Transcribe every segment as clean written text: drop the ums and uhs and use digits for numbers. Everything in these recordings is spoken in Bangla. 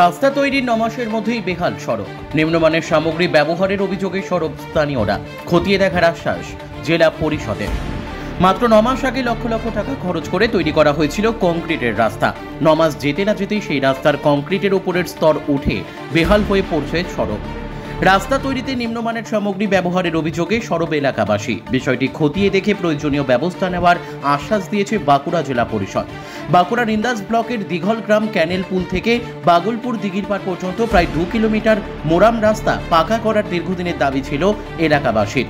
রাস্তা তৈরির 9 মাসের মধ্যেই বেহাল সড়ক, নিম্নমানের সামগ্রী ব্যবহারের অভিযোগে সড়ক স্থানীয়রা, খতিয়ে দেখার আশ্বাস জেলা পরিষদের। মাত্র 9 মাস আগে লক্ষ লক্ষ টাকা খরচ করে তৈরি করা হয়েছিল কংক্রিটের রাস্তা। 9 মাস যেতে না যেতেই সেই রাস্তার কংক্রিটের উপরের স্তর উঠে বেহাল হয়ে পড়ছে সড়ক। রাস্তা তৈরিতে নিম্নমানের সামগ্রী ব্যবহারের অভিযোগে সরব এলাকাবাসী। বিষয়টি খতিয়ে দেখে প্রয়োজনীয় ব্যবস্থা নেওয়ার আশ্বাস দিয়েছে বাঁকুড়া জেলা পরিষদ। বাঁকুড়ার ইন্দাস ব্লকের দিঘলগ্রাম ক্যানেল পুল থেকে বাগলপুর দিঘিরপাড় পর্যন্ত প্রায় 2 কিলোমিটার মোরাম রাস্তা পাকা করার দীর্ঘদিনের দাবি ছিল এলাকাবাসীর।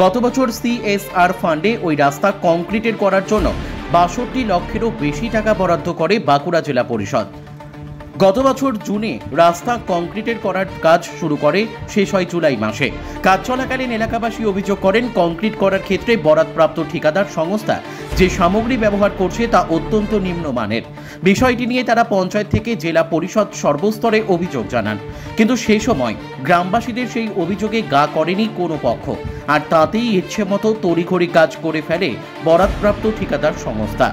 গত বছর CSR ফান্ডে ওই রাস্তা কংক্রিটের করার জন্য 62 লক্ষেরও বেশি টাকা বরাদ্দ করে বাঁকুড়া জেলা পরিষদ। গত বছর জুনে রাস্তা কংক্রিটের করার কাজ শুরু করে, শেষ হয় জুলাই মাসে। কাজ চলাকালীন এলাকাবাসী অভিযোগ করেন, কংক্রিট করার ক্ষেত্রে বরাদপ্রাপ্ত ঠিকাদার সংস্থা যে সামগ্রী ব্যবহার করছে তা অত্যন্ত নিম্নমানের। বিষয়টি নিয়ে তারা পঞ্চায়েত থেকে জেলা পরিষদ সর্বস্তরে অভিযোগ জানান, কিন্তু সেই সময় গ্রামবাসীদের সেই অভিযোগে গা করেনি কোনো পক্ষ, আর তাতেই ইচ্ছে মতো তড়িঘড়ি কাজ করে ফেলে বরাদপ্রাপ্ত ঠিকাদার সংস্থা।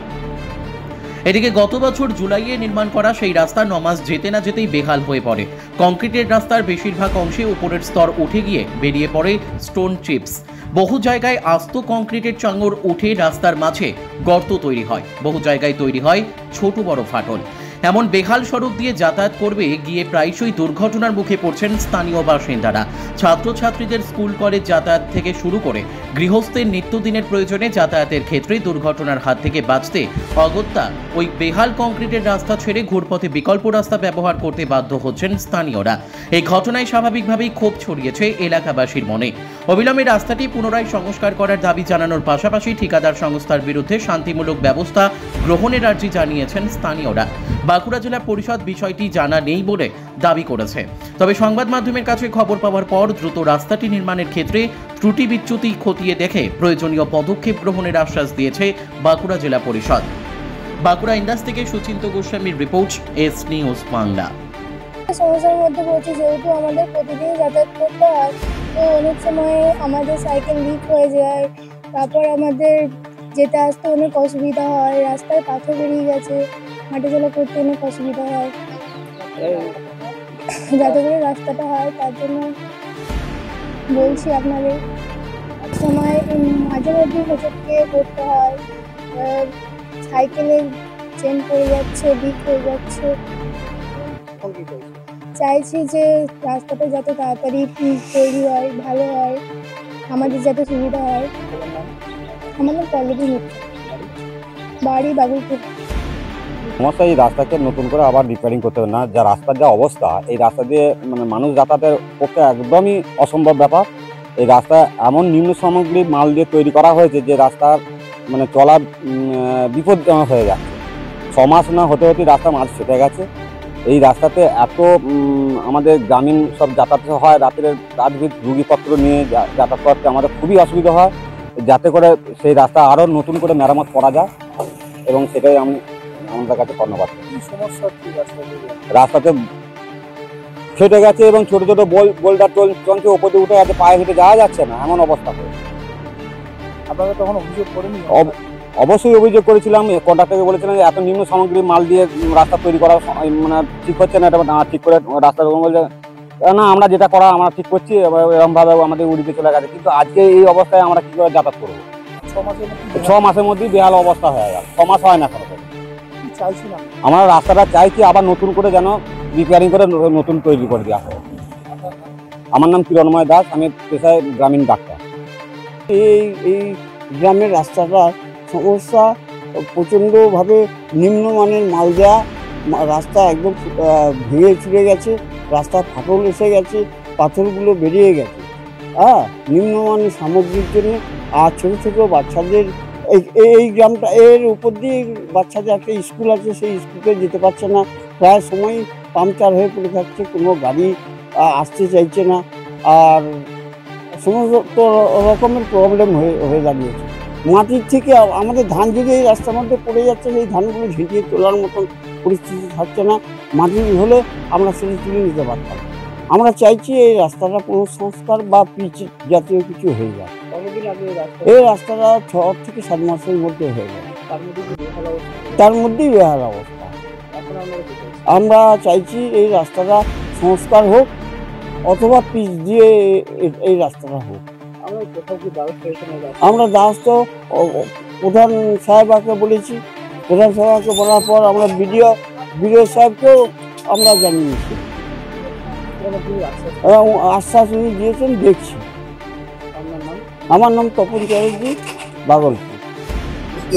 এদিকে গত বছর জুলাইয়ে নির্মাণ করা সেই রাস্তা 9 মাস যেতে না যেতেই বেহাল হয়ে পড়ে। কংক্রিটের রাস্তার বেশিরভাগ অংশে উপরের স্তর উঠে গিয়ে বেরিয়ে পড়ে স্টোন চিপস। বহু জায়গায় আস্ত কংক্রিটের চাঙড় উঠে রাস্তার মাঝে গর্ত তৈরি হয়, বহু জায়গায় তৈরি হয় ছোট বড় ফাটল। এমন বেহাল সড়ক দিয়ে যাতায়াত করবে গিয়ে প্রায়শই দুর্ঘটনার মুখে পড়ছেন স্থানীয় বাসিন্দারা। ছাত্রছাত্রীদের স্কুল কলেজ যাতায়াত থেকে শুরু করে গৃহস্থের নিত্যদিনের প্রয়োজনে যাতায়াতের ক্ষেত্রে দুর্ঘটনার হাত থেকে বাঁচতে অগত্যা ওই বেহাল কংক্রিটের রাস্তা ছেড়ে ঘুরপথে বিকল্প রাস্তা ব্যবহার করতে বাধ্য হচ্ছেন স্থানীয়রা। এই ঘটনায় স্বাভাবিকভাবেই ক্ষোভ ছড়িয়েছে এলাকাবাসীর মনে। অবিলম্বে রাস্তাটি পুনরায় সংস্কার করার দাবি জানানোর পাশাপাশি ঠিকাদার সংস্থার বিরুদ্ধে শান্তিমূলক ব্যবস্থা গ্রহণের আর্জি জানিয়েছেন স্থানীয়রা। বাঁকুড়া জেলা পরিষদ বিষয়টি জানা নেই বলে দাবি করেছে, তবে সংবাদ মাধ্যমের কাছে খবর পাওয়ার পর দ্রুত রাস্তাটি নির্মাণের ক্ষেত্রে ত্রুটি বিচ্যুতি খতিয়ে দেখে প্রয়োজনীয় পদক্ষেপ গ্রহণের আশ্বাস দিয়েছে বাঁকুড়া জেলা পরিষদ। বাঁকুড়া ইন্দাস থেকে সুচিন্ত গোস্বামীর রিপোর্ট, এস নিউজ বাংলা। সমস্যার মধ্যে পড়ছি, যেহেতু আমাদের প্রতিদিন যাতায়াত করতে হয়, তো অনেক সময় আমাদের সাইকেল লিক হয়ে যায়, তারপর আমাদের যেতে আসতে অনেক অসুবিধা হয়, রাস্তায় পাথর বেরিয়ে গেছে, হাঁটা চলা করতে অনেক অসুবিধা হয়। যাতে করে রাস্তাটা হয় তার জন্য বলছি আপনাদের। সময় মাঝে মধ্যে হোঁচট খেয়ে করতে হয়, সাইকেলের চেন পড়ে যাচ্ছে, লিক হয়ে যাচ্ছে। চাইছি যে রাস্তাটা যাতে তাড়াতাড়ি তৈরি হয়, ভালো হয়, আমাদের যাতে সুবিধা হয়। আমাদের পল্লবী মিত্র, বাড়ি বাগুলপুর। সমস্যা এই রাস্তাকে নতুন করে আবার রিপেয়ারিং করতে হবে না। যা রাস্তার যা অবস্থা, এই রাস্তা দিয়ে মানে মানুষ যাতায়াতের পক্ষে একদমই অসম্ভব ব্যাপার। এই রাস্তা এমন নিম্ন সামগ্রী মাল দিয়ে তৈরি করা হয়েছে যে রাস্তার মানে চলার বিপজ্জনক হয়ে যাচ্ছে। 6 মাস না হতে হতে রাস্তার মাঝ ফেটে গেছে। এই রাস্তাতে এত আমাদের গ্রামীণ সব যাতায়াত হয়, রাত রুগীপত্র নিয়ে যাতায়াত করতে আমাদের খুবই অসুবিধা হয়। যাতে করে সেই রাস্তা আরও নতুন করে মেরামত করা যায়, এবং সেটাই আমি আমাদের কাছে ধন্যবাদ। রাস্তাতে ফেটে গেছে এবং ছোট ছোট বোল্ডার চলছে, ওপর দিয়ে উঠে গেছে, পায়ে হেঁটে যাওয়া যাচ্ছে না, এমন অবস্থা হয়েছে। আপনারা তখন অভিযোগ করেন? অবশ্যই অভিযোগ করেছিলাম। কন্ট্রাক্টরকে বলেছিলাম যে এত নিম্ন সামগ্রী মাল দিয়ে রাস্তা তৈরি করা মানে ঠিক হচ্ছে না, এটা ঠিক করে রাস্তা বলছে না আমরা যেটা করা আমরা ঠিক করছি, এরকমভাবে আমাদের উড়িতে চলে গেছে। কিন্তু আজকে এই অবস্থায় আমরা কি করে যাতায়াত করবো? 6 মাসের মধ্যেই বেহাল অবস্থা হয়ে গেল। 6 মাস হয় না এখন। আমরা রাস্তাটা চাইছি আবার নতুন করে যেন রিপেয়ারিং করে নতুন তৈরি করে দেওয়া হয়। আমার নাম কিরণময় দাস, আমি পেশায় গ্রামীণ ডাক্তার। এই গ্রামের রাস্তাটার সমস্যা প্রচণ্ডভাবে নিম্নমানের মাল দেওয়া, রাস্তা একদম ভেঙে চুরে গেছে, রাস্তার ফাটল এসে গেছে, পাথরগুলো বেরিয়ে গেছে, নিম্নমানের সামগ্রীর জন্য। আর ছোটো ছোটো বাচ্চাদের এই গ্রামটা এর উপর দিয়ে বাচ্চাদের একটা স্কুল আছে, সেই স্কুলে যেতে পারছে না, প্রায় সময় পাংচার হয়ে পড়ে থাকছে, কোনো গাড়ি আসতে চাইছে না, আর সমস্ত রকমের প্রবলেম হয়ে দাঁড়িয়েছে। মাটির থেকে আমাদের ধান যদি এই রাস্তার মধ্যে পড়ে যাচ্ছে, সেই ধানগুলো ঝিঁটিয়ে তোলার মতন পরিস্থিতি থাকছে না। মাটি হলে আমরা সেটা তুলে নিতে পারতাম। আমরা চাইছি এই রাস্তাটা পুনঃসংস্কার বা পিচ জাতীয় কিছু হয়ে যায়। কতদিন আগে এই রাস্তা এই রাস্তাটা 6 থেকে 7 মাসের মধ্যে হয়ে যায়। তার মধ্যে কি বেহাল অবস্থা? তার মধ্যেই বেহাল অবস্থা। এখন আপনারা কি করছেন? আমরা চাইছি এই রাস্তাটা সংস্কার হোক অথবা পিচ দিয়ে এই রাস্তাটা হোক। আমরা কোথাও কি ব্যবস্থা হয়েছে না? আমরা দ্বারস্থ প্রধান সাহেবকে বলেছি, প্রধান সাহেবকে বলার পর আমরা বিডিও সাহেবকেও আমরা জানিয়েছি, আশ্বাস উনি দিয়েছেন, দেখছি। আপনার নাম? আমার নাম তপন চ্যাটার্জি, বাগলপুর।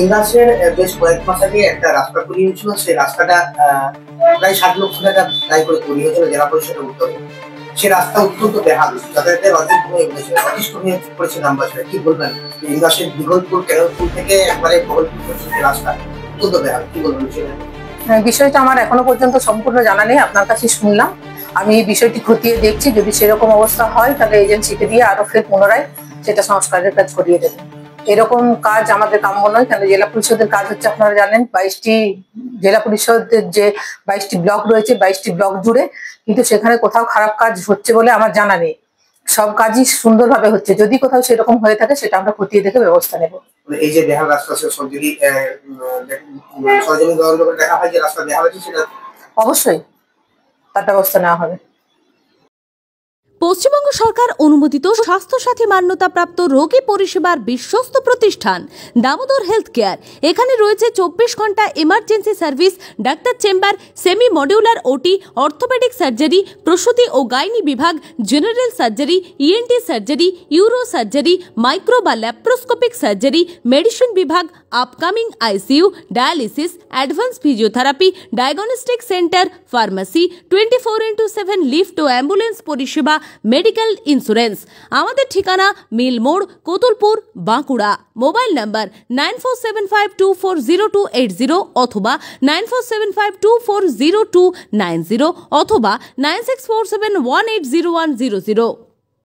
ইন্দাসের বেশ কয়েক মাস আগে একটা রাস্তা তৈরি হয়েছিল, সেই রাস্তাটা প্রায় 60 লক্ষ টাকা ব্যয় করে তৈরি হয়েছিল জেলা পরিষদের উদ্যোগে। সেই রাস্তা অত্যন্ত বেহাল, যাতায়াতের অতিষ্ঠ হয়ে পড়েছে গ্রামবাসীরা। কি বলবেন, ইন্দাসের বিগলপুর কেরলপুর থেকে একবারে বহলপুর পর্যন্ত রাস্তা অত্যন্ত বেহাল, কি বলবেন সেটা? বিষয়টা আমার এখনো পর্যন্ত সম্পূর্ণ জানা নেই, আপনার কাছে শুনলাম। আমি এই বিষয়টি খতিয়ে দেখছি, যদি সেরকম অবস্থা হয় তাহলে এজেন্সিকে দিয়ে আরো ফের পুনরায় সেটা সংস্কারের কাজ করিয়ে দেবেন। এরকম কাজ আমাদের কাম্য নয়, কেন জেলা পরিষদের কাজ হচ্ছে আপনারা জানেন 22টি জেলা পরিষদের যে 22টি ব্লক রয়েছে, 22টি ব্লক জুড়ে, কিন্তু সেখানে কোথাও খারাপ কাজ হচ্ছে বলে আমার জানা নেই। সব কাজই সুন্দরভাবে হচ্ছে, যদি কোথাও সেরকম হয়ে থাকে সেটা আমরা খতিয়ে দেখে ব্যবস্থা নেব। এই যে বেহাল রাস্তা, সব যদি সরজমিন তদন্ত করে দেখা হয় যে রাস্তা বেহাল আছে, সেটা অবশ্যই তার ব্যবস্থা নেওয়া হবে। পশ্চিমবঙ্গ সরকার অনুমোদিত স্বাস্থ্যসাথী মান্যতাপ্রাপ্ত রোগী পরিষেবার বিশ্বস্ত প্রতিষ্ঠান দামোদর হেলথ কেয়ার। এখানে রয়েছে 24 ঘন্টা emergency service, doctor chamber, semi modular OT, orthopaedic surgery, প্রসূতি ও গাইনি বিভাগ, general surgery, ENT surgery, uro surgery, micro বা ল্যাপ্রোস্কোপিক সার্জারি, মেডিসিন বিভাগ, upcoming ICU, dialysis, advance physiotherapy, diagnostic centre, pharmacy, 24x7 lift ও অ্যাম্বুলেন্স পরিষেবা, মেডিকেল ইন্স্যুরেন্স। আমাদের ঠিকানা মিল মোড়, কোতুলপুর, বাঁকুড়া। মোবাইল নাম্বার 9475240280 অথবা 9475240290 অথবা 9647180100।